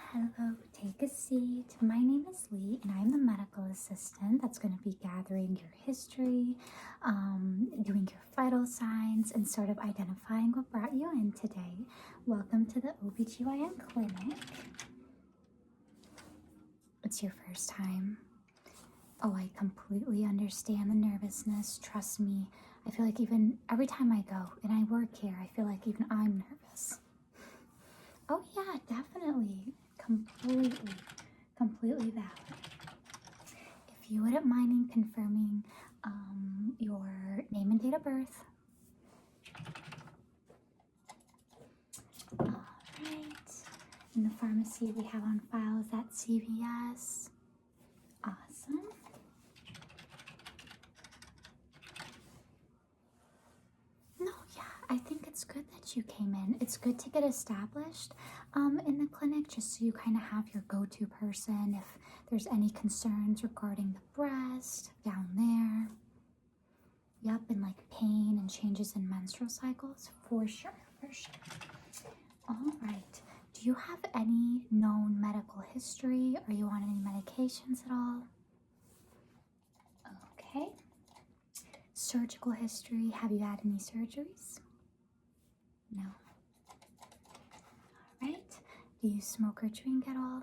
hello, take a seat. My name is Lee and I'm the medical assistant that's going to be gathering your history, doing your vital signs, and sort of identifying what brought you in today. Welcome to the OBGYN clinic. It's your first time. Oh, I completely understand the nervousness. Trust me, I feel like even every time I go and I work here, I feel like even I'm nervous. Oh yeah, definitely. Completely valid. If you wouldn't mind confirming your name and date of birth. All right. And the pharmacy we have on file is at CVS. Awesome. No, yeah, I think it's good that you came in. It's good to get established in the clinic just so you kind of have your go-to person if there's any concerns regarding the breast down there. Yep, and like pain and changes in menstrual cycles. For sure. All right. Do you have any known medical history? Are you on any medications at all? Okay. Surgical history. Have you had any surgeries? No. All right. Do you smoke or drink at all?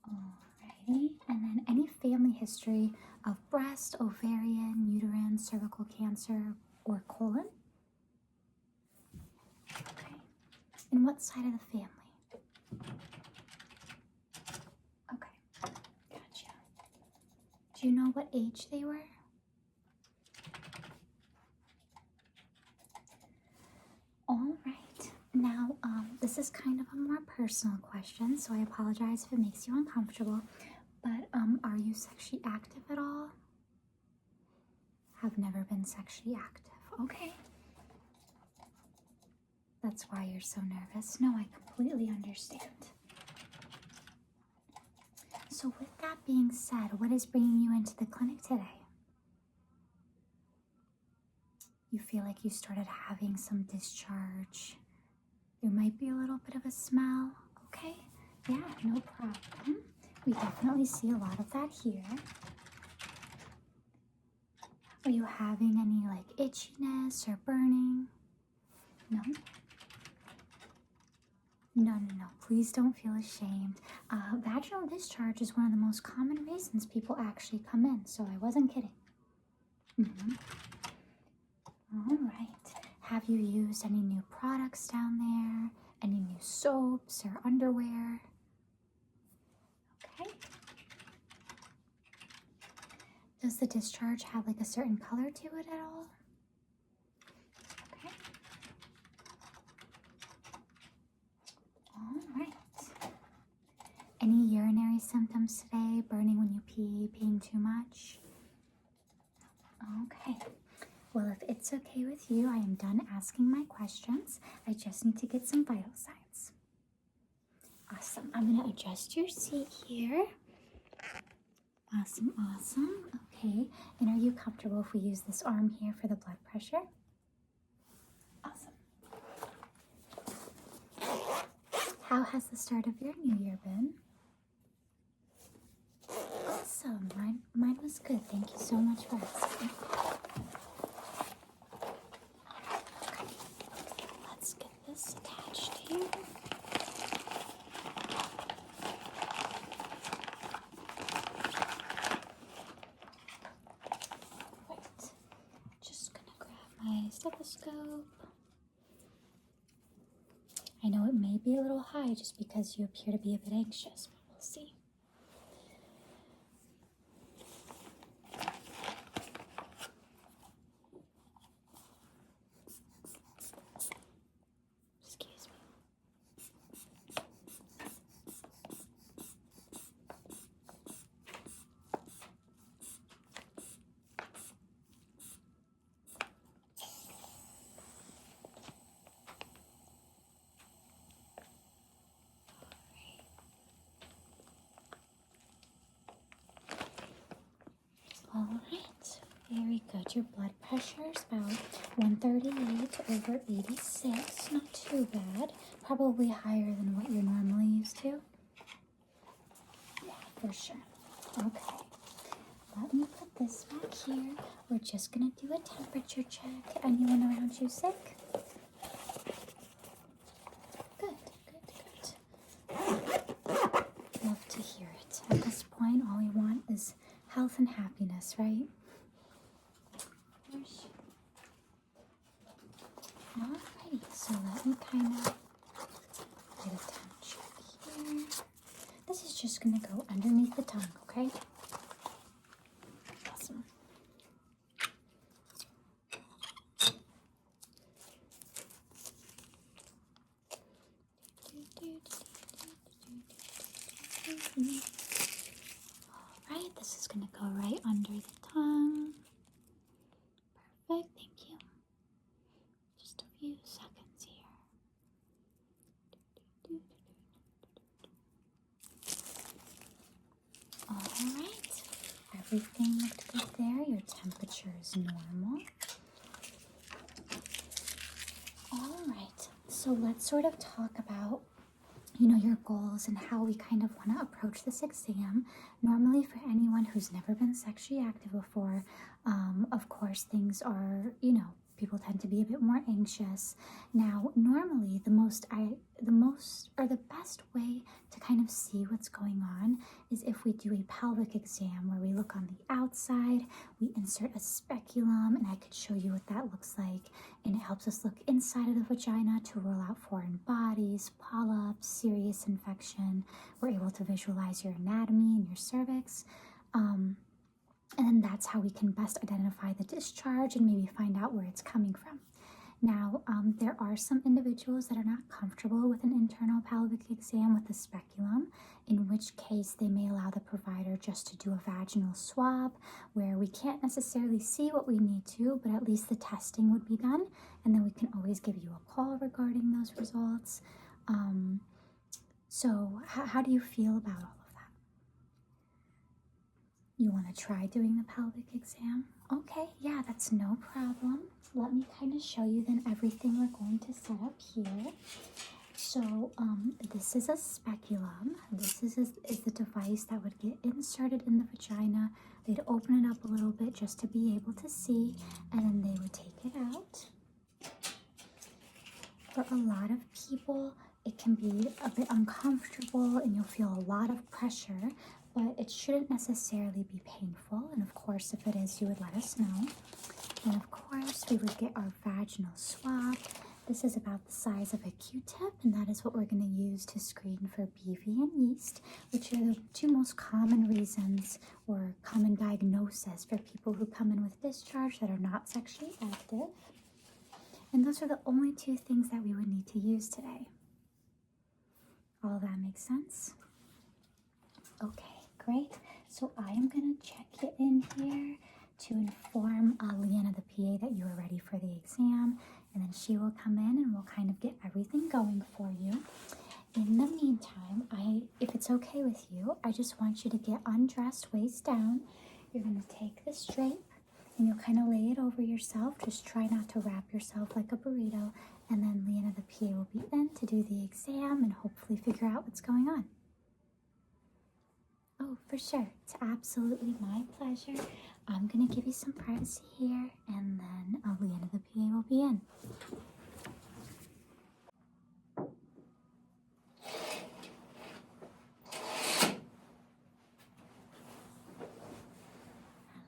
Alrighty. And then any family history of breast, ovarian, uterine, cervical cancer, or colon? Okay. And what side of the family? Okay. Gotcha. Do you know what age they were? All right. Now, this is kind of a more personal question, so I apologize if it makes you uncomfortable, but are you sexually active at all? Have never been sexually active. Okay. That's why you're so nervous. No, I completely understand. So with that being said, what is bringing you into the clinic today? You feel like you started having some discharge. There might be a little bit of a smell. Okay, yeah, no problem. We definitely see a lot of that here. Are you having any like itchiness or burning? No? No. Please don't feel ashamed. Vaginal discharge is one of the most common reasons people actually come in, so I wasn't kidding. All right. Have you used any new products down there? Any new soaps or underwear? Okay. Does the discharge have like a certain color to it at all? Okay. All right. Any urinary symptoms today? Burning when you pee, peeing too much? Okay. Well, if it's okay with you, I am done asking my questions. I just need to get some vital signs. Awesome. I'm going to adjust your seat here. Awesome. Okay. And are you comfortable if we use this arm here for the blood pressure? Awesome. How has the start of your new year been? Awesome. Mine was good. Thank you so much for asking. Let's get this attached here. Right. Just gonna grab my stethoscope. I know it may be a little high just because you appear to be a bit anxious, but we'll see. Excuse me. good. Your blood pressure is about 138/86. Not too bad. Probably higher than what you're normally used to. Yeah, for sure. Okay. Let me put this back here. We're just going to do a temperature check. Anyone around you sick? Good. Love to hear it. At this point, all we want is health and happiness, right? Alrighty, so let me kind of get a temp check here. This is just going to go underneath the tongue, okay? Awesome. Alright, this is going to go right under the tongue. Perfect, thank you. Just a few seconds here. Alright, everything looked good there. Your temperature is normal. Alright, so let's sort of talk about your goals and how we kind of want to approach this exam. Normally, for anyone who's never been sexually active before, of course, things are, people tend to be a bit more anxious. Now, normally, the best way to kind of see what's going on is if we do a pelvic exam where we look on the outside, we insert a speculum, and I could show you what that looks like. And it helps us look inside of the vagina to rule out foreign bodies, polyps, serious infection. We're able to visualize your anatomy and your cervix. And then that's how we can best identify the discharge and maybe find out where it's coming from. Now, there are some individuals that are not comfortable with an internal pelvic exam with a speculum, in which case they may allow the provider just to do a vaginal swab where we can't necessarily see what we need to, but at least the testing would be done, and then we can always give you a call regarding those results. So how do you feel about all of that? You want to try doing the pelvic exam? Okay, yeah, that's no problem. Let me kind of show you then everything we're going to set up here. So this is a speculum. This is the device that would get inserted in the vagina. They'd open it up a little bit just to be able to see, and then they would take it out. For a lot of people, it can be a bit uncomfortable and you'll feel a lot of pressure, but it shouldn't necessarily be painful. And of course, if it is, you would let us know. And of course, we would get our vaginal swab. This is about the size of a Q-tip, and that is what we're going to use to screen for BV and yeast, which are the two most common reasons or common diagnosis for people who come in with discharge that are not sexually active. And those are the only two things that we would need to use today. All that makes sense? Okay, great. So I am going to check you in here to inform Leanna, the PA, that you are ready for the exam. And then she will come in and we'll kind of get everything going for you. In the meantime, if it's okay with you, I just want you to get undressed waist down. You're going to take this drape and you'll kind of lay it over yourself. Just try not to wrap yourself like a burrito. And then Leanna, the PA, will be in to do the exam and hopefully figure out what's going on. Oh, for sure. It's absolutely my pleasure. I'm going to give you some privacy here, and then Leanna, the PA, will be in.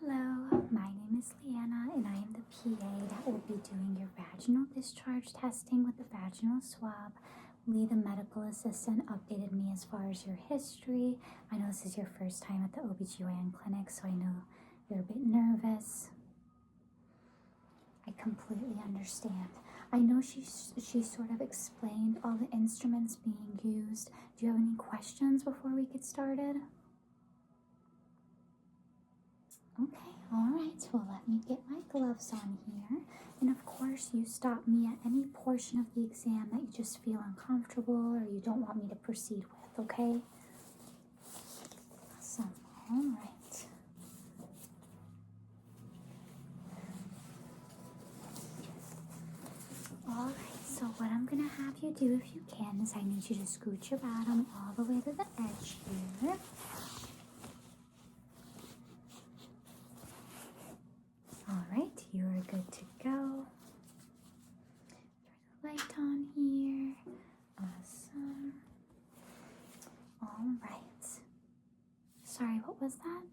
Hello, my name is Leanna, and I am the PA that will be doing your vaginal discharge testing with the vaginal swab. Lee, the medical assistant, updated me as far as your history. I know this is your first time at the OBGYN clinic, so I know you're a bit nervous. I completely understand. I know she sort of explained all the instruments being used. Do you have any questions before we get started? Okay, all right. Well, let me get my gloves on here. And of course, you stop me at any portion of the exam that you just feel uncomfortable or you don't want me to proceed with, okay? Awesome. All right. Alright, so what I'm gonna have you do, if you can, is I need you to scoot your bottom all the way to the edge here. Alright, you are good to go. Turn the light on here. Awesome. Alright. Sorry, what was that?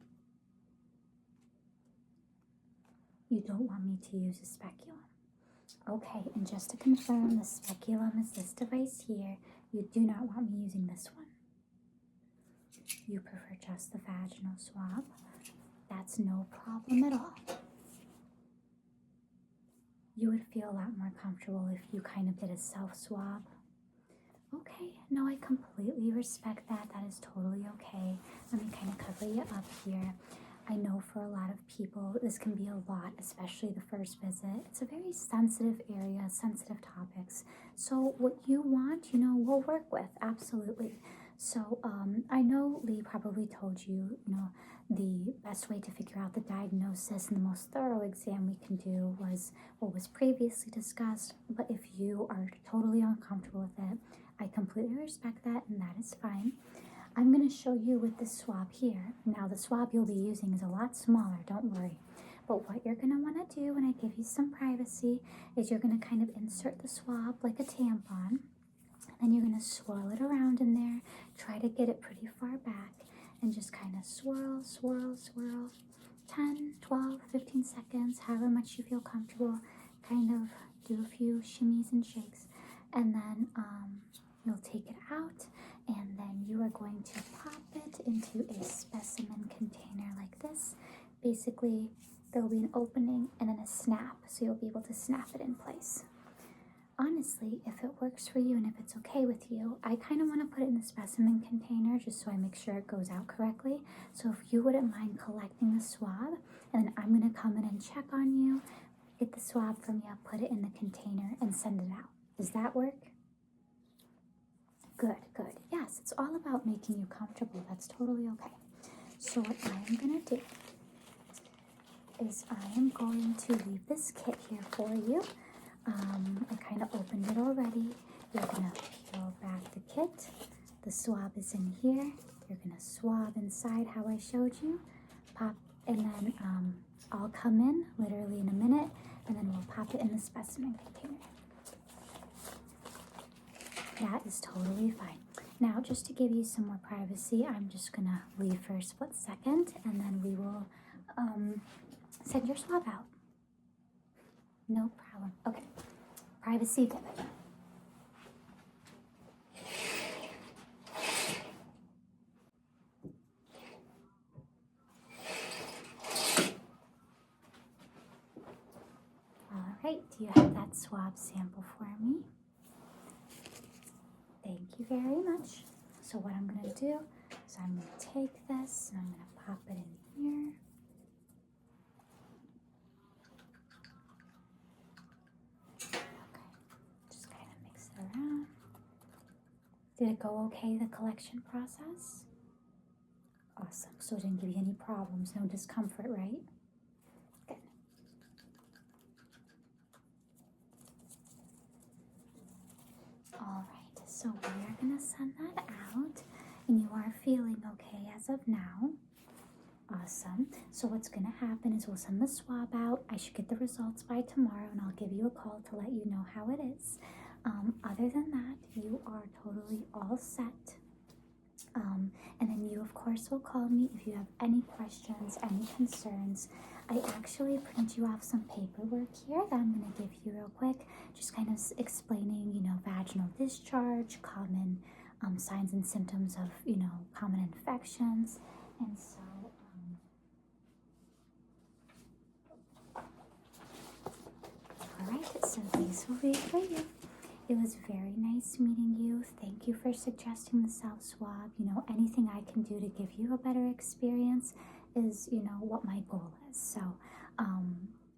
You don't want me to use a speculum. Okay, and just to confirm, the speculum is this device here. You do not want me using this one. You prefer just the vaginal swab. That's no problem at all. You would feel a lot more comfortable if you kind of did a self-swab. Okay, no, I completely respect that. That is totally okay. Let me kind of cover you up here. I know for a lot of people, this can be a lot, especially the first visit. It's a very sensitive area, sensitive topics. So what you want, we'll work with, absolutely. So I know Lee probably told you, the best way to figure out the diagnosis and the most thorough exam we can do was what was previously discussed. But if you are totally uncomfortable with it, I completely respect that, and that is fine. I'm going to show you with this swab here. Now, the swab you'll be using is a lot smaller, don't worry. But what you're going to want to do when I give you some privacy is you're going to kind of insert the swab like a tampon. Then you're going to swirl it around in there. Try to get it pretty far back and just kind of swirl, swirl, swirl. 10, 12, 15 seconds, however much you feel comfortable. Kind of do a few shimmies and shakes. And then you'll take it out, and then you are going to pop it into a specimen container like this. Basically, there'll be an opening and then a snap, so you'll be able to snap it in place. Honestly, if it works for you and if it's okay with you, I kind of want to put it in the specimen container just so I make sure it goes out correctly. So if you wouldn't mind collecting the swab, and then I'm going to come in and check on you, get the swab from you, put it in the container, and send it out. Does that work? Good, good. Yes, it's all about making you comfortable. That's totally okay. So what I am going to do is I am going to leave this kit here for you. I kind of opened it already. You're going to peel back the kit. The swab is in here. You're going to swab inside how I showed you. Pop, and then I'll come in literally in a minute, and then we'll pop it in the specimen container. That is totally fine. Now, just to give you some more privacy, I'm just going to leave for a split second, and then we will send your swab out. No problem. Okay. Privacy good. All right. Do you have that swab sample for me? Thank you very much. So what I'm going to do is I'm going to take this and I'm going to pop it in here. Okay, just kind of mix it around. Did it go okay, the collection process? Awesome. So it didn't give you any problems, no discomfort, right? Good. All right. So we are going to send that out, and you are feeling okay as of now. Awesome. So what's going to happen is we'll send the swab out. I should get the results by tomorrow, and I'll give you a call to let you know how it is. Other than that, you are totally all set. And then you, of course, will call me if you have any questions, any concerns. I actually print you off some paperwork here that I'm going to give you real quick, just kind of explaining, vaginal discharge, common signs and symptoms of, common infections. And so, all right, so these will be for you. It was very nice meeting you. Thank you for suggesting the self-swab. Anything I can do to give you a better experience is, what my goal is. So,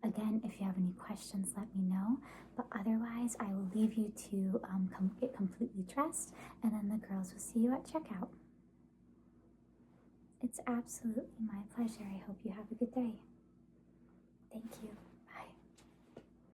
again, if you have any questions, let me know. But otherwise, I will leave you to get completely dressed, and then the girls will see you at checkout. It's absolutely my pleasure. I hope you have a good day. Thank you.